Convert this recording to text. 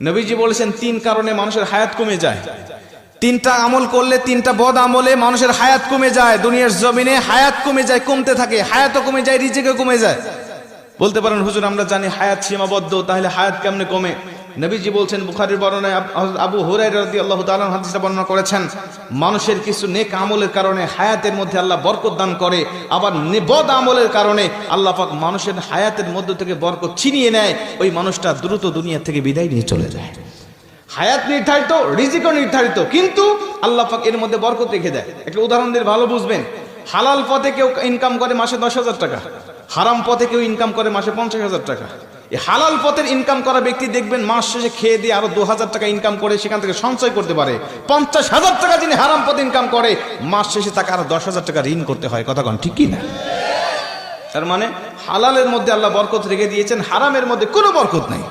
নবীজি বলেছেন তিন কারণে মানুষের হায়াত কমে যায়। তিনটা আমল করলে, তিনটা বদ আমলে মানুষের হায়াত কমে যায়। দুনিয়ার জমিনে হায়াত কমে যায়, কমতে থাকে, হায়াতও কমে যায়, রিজিকও কমে যায়। বলতে পারেন হুজুর আমরা জানি হায়াত সীমাবদ্ধ, তাহলে হায়াত কেমনে কমে? নবীজি বলছেন, বুখারীর বর্ণনায় আবু হুরায়রা রাদিয়াল্লাহু তাআলা হাদিসটা বর্ণনা করেছেন, মানুষের কিছু নেক আমলের কারণে হায়াতের মধ্যে আল্লাহ বরকত দান করে, আবার বদ আমলের কারণে আল্লাহ পাক মানুষের হায়াতের মধ্য থেকে বরকত ছিনিয়ে নেয়, ওই মানুষটা দ্রুত দুনিয়া থেকে বিদায় নিয়ে চলে যায়। হায়াত নির্ধারিত, রিজিকও নির্ধারিত, কিন্তু আল্লাহ পাক এর মধ্যে বরকত রেখে দেয়। একটা উদাহরণ দিয়ে ভালো বুঝবেন। হালাল পথে কেউ ইনকাম করে মাসে 10,000 টাকা, হারাম পথে কেউ ইনকাম করে মাসে 50,000 টাকা। এই হালাল পথের ইনকাম করা ব্যক্তি দেখবেন মাস শেষে খেয়ে দিয়ে আরো 2,000 টাকা ইনকাম করে সেখান থেকে সঞ্চয় করতে পারে। 50,000 টাকা যিনি হারাম পথে ইনকাম করে, মাস শেষে তাকে আরো 10,000 টাকা ঋণ করতে হয়। কথা কোন ঠিক কি না? তার মানে হালালের মধ্যে আল্লাহ বরকত রেখে দিয়েছেন, হারামের মধ্যে কোনো বরকত নাই।